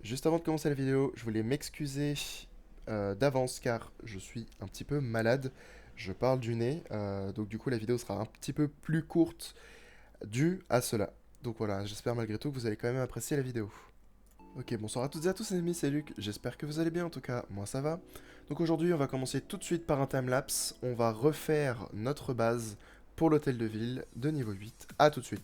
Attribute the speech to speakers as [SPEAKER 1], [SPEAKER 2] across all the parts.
[SPEAKER 1] Juste avant de commencer la vidéo, je voulais m'excuser d'avance car je suis un petit peu malade. Je parle du nez, donc du coup la vidéo sera un petit peu plus courte due à cela. Donc voilà, j'espère malgré tout que vous allez quand même apprécier la vidéo. Ok, bonsoir à toutes et à tous les amis, c'est Luc, j'espère que vous allez bien en tout cas, moi ça va. Donc aujourd'hui on va commencer tout de suite par un timelapse, on va refaire notre base pour l'hôtel de ville de niveau 8, à tout de suite.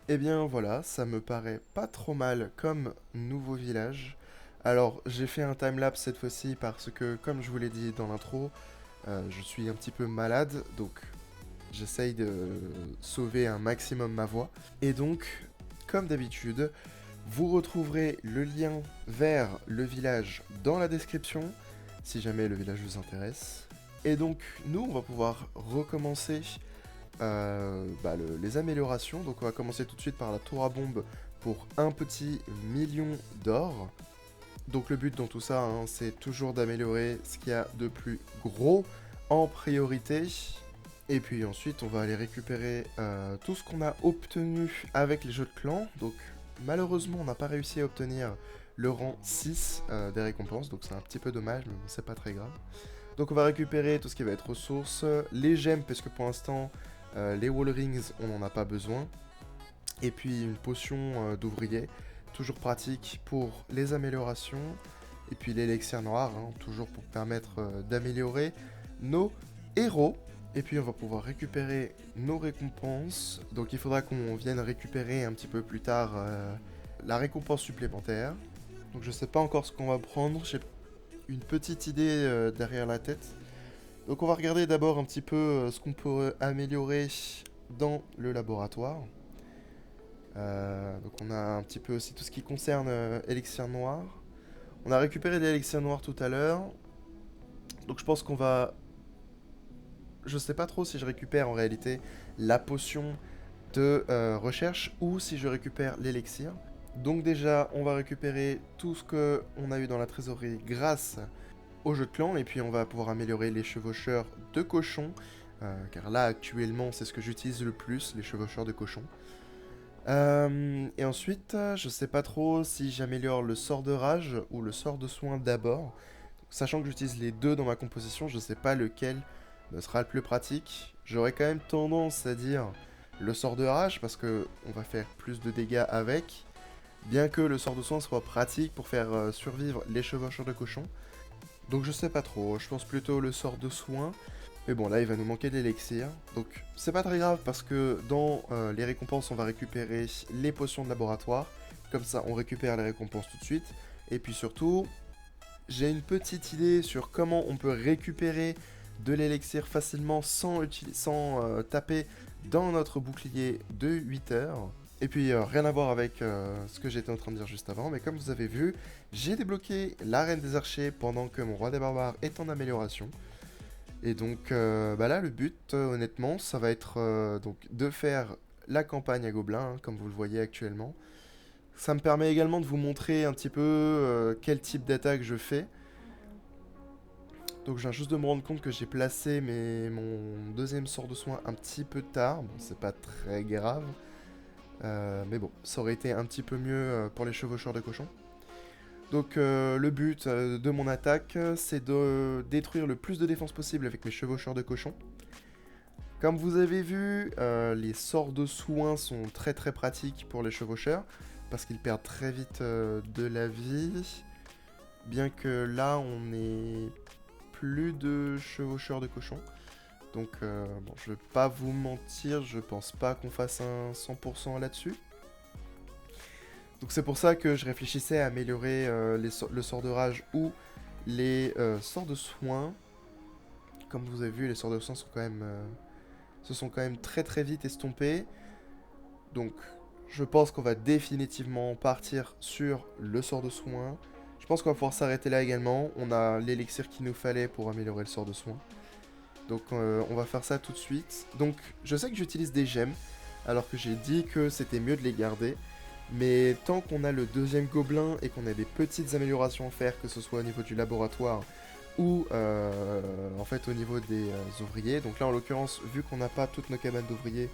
[SPEAKER 1] Eh bien voilà, ça me paraît pas trop mal comme nouveau village. Alors j'ai fait un timelapse cette fois-ci parce que comme je vous l'ai dit dans l'intro, je suis un petit peu malade, donc j'essaye de sauver un maximum ma voix. Et donc, comme d'habitude, vous retrouverez le lien vers le village dans la description, si jamais le village vous intéresse. Et donc nous on va pouvoir recommencer les améliorations. Donc on va commencer tout de suite par la tour à bombe pour un petit million d'or. Donc le but dans tout ça, hein, c'est toujours d'améliorer ce qu'il y a de plus gros en priorité. Et puis ensuite, on va aller récupérer tout ce qu'on a obtenu avec les jeux de clans. Donc malheureusement, on n'a pas réussi à obtenir le rang 6 des récompenses. Donc c'est un petit peu dommage, mais bon, c'est pas très grave. Donc on va récupérer tout ce qui va être ressources, les gemmes, parce que pour l'instant, les wall rings, on n'en a pas besoin. Et puis une potion d'ouvrier, toujours pratique pour les améliorations. Et puis l'élixir noir, hein, toujours pour permettre d'améliorer nos héros. Et puis on va pouvoir récupérer nos récompenses. Donc il faudra qu'on vienne récupérer un petit peu plus tard la récompense supplémentaire. Donc je sais pas encore ce qu'on va prendre, j'ai une petite idée derrière la tête. Donc on va regarder d'abord un petit peu ce qu'on peut améliorer dans le laboratoire. Donc on a un petit peu aussi tout ce qui concerne élixir noir. On a récupéré l'élixir noir tout à l'heure. Donc je pense qu'on va... Je sais pas trop si je récupère en réalité la potion de recherche ou si je récupère l'élixir. Donc déjà, on va récupérer tout ce qu'on a eu dans la trésorerie grâce au jeu de clan, et puis on va pouvoir améliorer les chevaucheurs de cochons, car là actuellement c'est ce que j'utilise le plus, les chevaucheurs de cochons. Et ensuite, je sais pas trop si j'améliore le sort de rage ou le sort de soin d'abord. Sachant que j'utilise les deux dans ma composition, je sais pas lequel me sera le plus pratique. J'aurais quand même tendance à dire le sort de rage parce que on va faire plus de dégâts avec. Bien que le sort de soin soit pratique pour faire survivre les chevaucheurs de cochons. Donc je sais pas trop, je pense plutôt le sort de soin. Mais bon, là il va nous manquer de l'élixir. Donc c'est pas très grave parce que dans les récompenses, on va récupérer les potions de laboratoire. Comme ça, on récupère les récompenses tout de suite. Et puis surtout, j'ai une petite idée sur comment on peut récupérer de l'élixir facilement sans taper dans notre bouclier de 8 heures. Et puis rien à voir avec ce que j'étais en train de dire juste avant, mais comme vous avez vu, j'ai débloqué l'arène des archers pendant que mon roi des barbares est en amélioration. Et donc bah là le but honnêtement ça va être donc de faire la campagne à gobelins, hein, comme vous le voyez actuellement. Ça me permet également de vous montrer un petit peu quel type d'attaque je fais. Donc je viens juste de me rendre compte que j'ai placé mon deuxième sort de soin un petit peu tard. Bon, c'est pas très grave. Mais bon, ça aurait été un petit peu mieux pour les chevaucheurs de cochons. Donc le but de mon attaque, c'est de détruire le plus de défense possible avec mes chevaucheurs de cochons. Comme vous avez vu, les sorts de soins sont très très pratiques pour les chevaucheurs, parce qu'ils perdent très vite de la vie. Bien que là, on est plus de chevaucheurs de cochons. Donc, bon, je vais pas vous mentir, je pense pas qu'on fasse un 100% là-dessus. Donc c'est pour ça que je réfléchissais à améliorer le sort de rage ou les sorts de soins. Comme vous avez vu, les sorts de soins sont quand même, se sont quand même très très vite estompés. Donc je pense qu'on va définitivement partir sur le sort de soins. Je pense qu'on va pouvoir s'arrêter là également. On a l'élixir qu'il nous fallait pour améliorer le sort de soins. Donc on va faire ça tout de suite. Donc je sais que j'utilise des gemmes, alors que j'ai dit que c'était mieux de les garder. Mais tant qu'on a le deuxième gobelin et qu'on a des petites améliorations à faire, que ce soit au niveau du laboratoire ou en fait au niveau des ouvriers. Donc là en l'occurrence, vu qu'on n'a pas toutes nos cabanes d'ouvriers,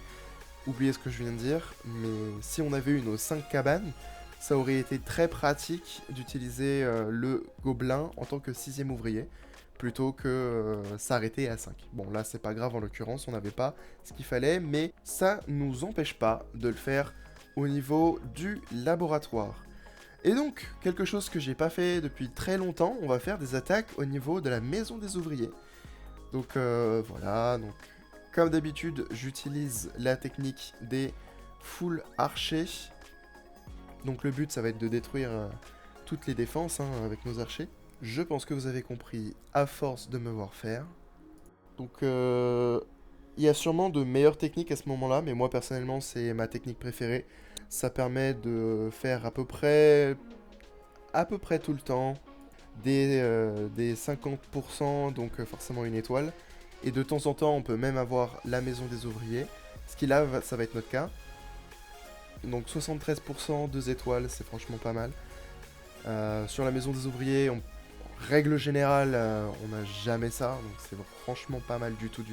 [SPEAKER 1] oubliez ce que je viens de dire. Mais si on avait eu nos 5 cabanes, ça aurait été très pratique d'utiliser le gobelin en tant que 6ème ouvrier, plutôt que s'arrêter à 5. Bon là c'est pas grave en l'occurrence, on n'avait pas ce qu'il fallait, mais ça nous empêche pas de le faire au niveau du laboratoire. Et donc, quelque chose que j'ai pas fait depuis très longtemps, on va faire des attaques au niveau de la maison des ouvriers. Donc voilà, donc comme d'habitude, j'utilise la technique des full archers. Donc le but, ça va être de détruire toutes les défenses hein, avec nos archers. Je pense que vous avez compris à force de me voir faire. Donc il y a sûrement de meilleures techniques à ce moment-là, mais moi personnellement c'est ma technique préférée. Ça permet de faire à peu près tout le temps des 50%, donc forcément une étoile. Et de temps en temps on peut même avoir la maison des ouvriers, ce qui là ça va être notre cas. Donc 73%, 2 étoiles, c'est franchement pas mal. Sur la maison des ouvriers, en règle générale, on n'a jamais ça, donc c'est franchement pas mal du tout.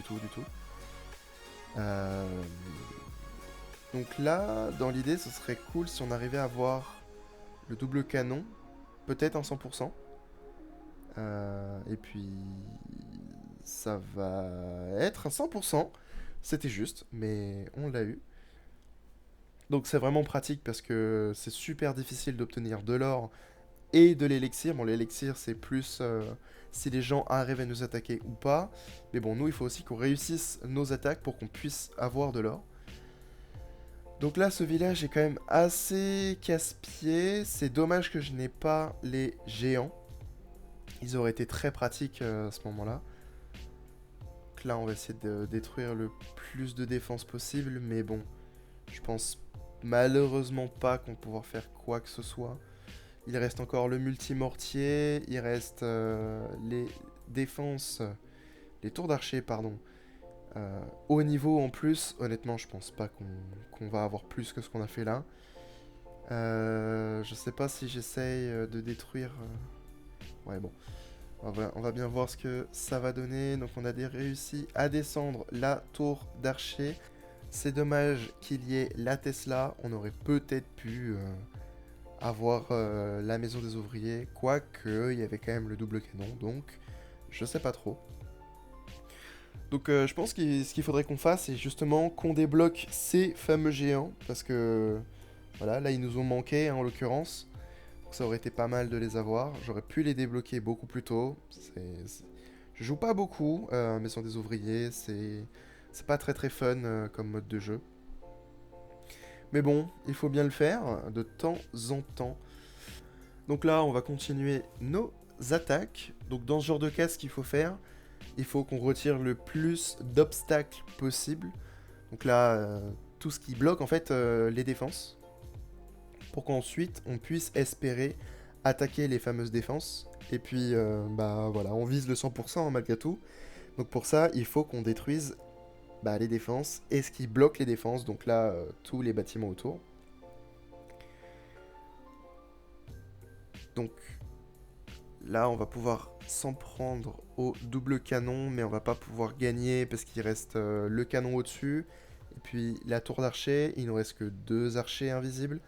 [SPEAKER 1] Donc là, dans l'idée, ce serait cool si on arrivait à avoir le double canon, peut-être un 100%. Et puis, ça va être un 100%. C'était juste, mais on l'a eu. Donc c'est vraiment pratique parce que c'est super difficile d'obtenir de l'or et de l'élixir. Bon, l'élixir, c'est plus si les gens arrivent à nous attaquer ou pas. Mais bon, nous, il faut aussi qu'on réussisse nos attaques pour qu'on puisse avoir de l'or. Donc là, ce village est quand même assez casse-pied. C'est dommage que je n'ai pas les géants. Ils auraient été très pratiques à ce moment-là. Donc là, on va essayer de détruire le plus de défense possible. Mais bon, je pense malheureusement pas qu'on va pouvoir faire quoi que ce soit. Il reste encore le multimortier. Il reste les défenses... les tours d'archer, pardon. Haut niveau en plus, honnêtement, je pense pas qu'on va avoir plus que ce qu'on a fait là. Je sais pas si j'essaye de détruire... Ouais, bon. On va bien voir ce que ça va donner. Donc on a réussi à descendre la tour d'archer. C'est dommage qu'il y ait la Tesla. On aurait peut-être pu avoir la maison des ouvriers. Quoique, il y avait quand même le double canon. Donc, je sais pas trop. Donc je pense que ce qu'il faudrait qu'on fasse, c'est justement qu'on débloque ces fameux géants. Parce que, voilà, là ils nous ont manqué hein, en l'occurrence. Ça aurait été pas mal de les avoir. J'aurais pu les débloquer beaucoup plus tôt. Je joue pas beaucoup, Maison des ouvriers. C'est pas très très fun comme mode de jeu. Mais bon, il faut bien le faire de temps en temps. Donc là, on va continuer nos attaques. Donc dans ce genre de cas, ce qu'il faut faire, il faut qu'on retire le plus d'obstacles possible. Donc là, tout ce qui bloque en fait les défenses. Pour qu'ensuite on puisse espérer attaquer les fameuses défenses. Et puis, bah voilà, on vise le 100% malgré tout. Donc pour ça, il faut qu'on détruise les défenses et ce qui bloque les défenses. Donc là, tous les bâtiments autour. Donc là, on va pouvoir s'en prendre au double canon, mais on va pas pouvoir gagner parce qu'il reste le canon au-dessus. Et puis la tour d'archer, il nous reste que 2 archers invisibles.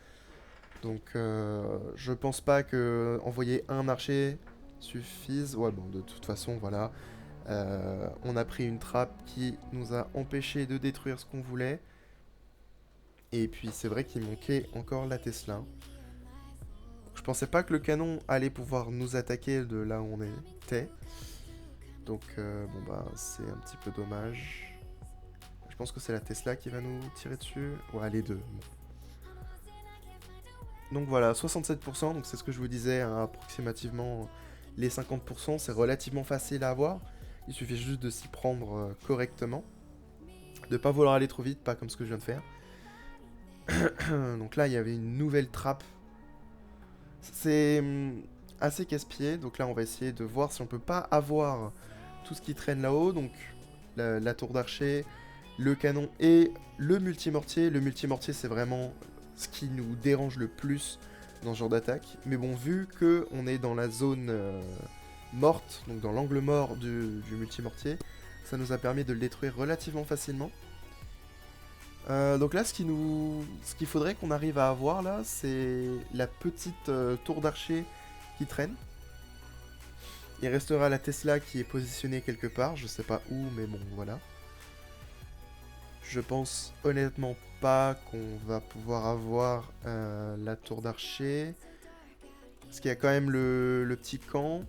[SPEAKER 1] Donc je pense pas que envoyer un archer suffise. Ouais bon de toute façon voilà. On a pris une trappe qui nous a empêché de détruire ce qu'on voulait. Et puis c'est vrai qu'il manquait encore la Tesla. Je pensais pas que le canon allait pouvoir nous attaquer de là où on était. Donc bon bah c'est un petit peu dommage. Je pense que c'est la Tesla qui va nous tirer dessus. Ouais les deux. Bon. Donc voilà, 67%, donc c'est ce que je vous disais, hein, approximativement les 50%, c'est relativement facile à avoir. Il suffit juste de s'y prendre correctement. De pas vouloir aller trop vite, pas comme ce que je viens de faire. Donc là, il y avait une nouvelle trappe. C'est assez casse-pied, donc là on va essayer de voir si on peut pas avoir tout ce qui traîne là-haut. Donc la tour d'archer, le canon et le multimortier. Le multimortier c'est vraiment ce qui nous dérange le plus dans ce genre d'attaque. Mais bon, vu que on est dans la zone morte, donc dans l'angle mort du multimortier, ça nous a permis de le détruire relativement facilement. Donc là, ce qu'il faudrait qu'on arrive à avoir là, c'est la petite tour d'archer qui traîne. Il restera la Tesla qui est positionnée quelque part, je sais pas où, mais bon, voilà. Je pense honnêtement pas qu'on va pouvoir avoir la tour d'archer. Parce qu'il y a quand même le petit camp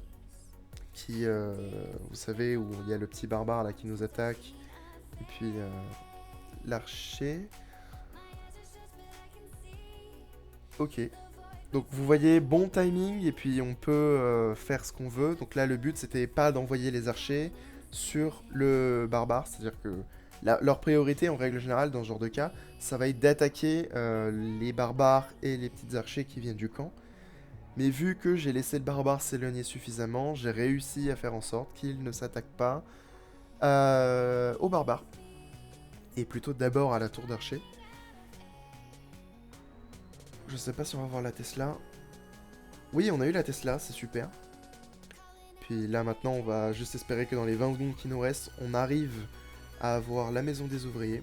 [SPEAKER 1] qui, vous savez, où il y a le petit barbare là qui nous attaque. Et puis l'archer. Ok. Donc vous voyez, bon timing et puis on peut faire ce qu'on veut. Donc là le but c'était pas d'envoyer les archers sur le barbare, c'est-à-dire que leur priorité en règle générale dans ce genre de cas, ça va être d'attaquer les barbares et les petites archers qui viennent du camp. Mais vu que j'ai laissé le barbare s'éloigner suffisamment, j'ai réussi à faire en sorte qu'il ne s'attaque pas aux barbares. Et plutôt d'abord à la tour d'archer. Je sais pas si on va voir la Tesla. Oui, on a eu la Tesla, c'est super. Puis là maintenant, on va juste espérer que dans les 20 secondes qui nous restent, on arrive à avoir la maison des ouvriers.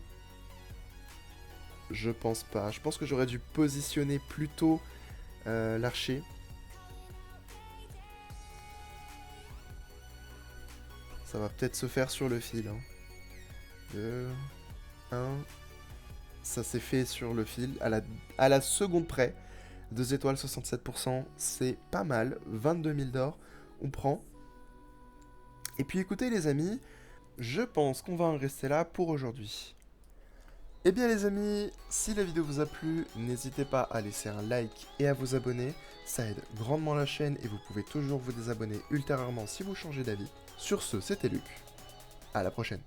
[SPEAKER 1] Je pense pas. Je pense que j'aurais dû positionner plutôt l'archer. Ça va peut-être se faire sur le fil. 2, 1... Ça s'est fait sur le fil, à la seconde près. 2 étoiles, 67%, c'est pas mal. 22 000 d'or, on prend. Et puis écoutez les amis, je pense qu'on va en rester là pour aujourd'hui. Eh bien les amis, si la vidéo vous a plu, n'hésitez pas à laisser un like et à vous abonner. Ça aide grandement la chaîne et vous pouvez toujours vous désabonner ultérieurement si vous changez d'avis. Sur ce, c'était Luc. À la prochaine.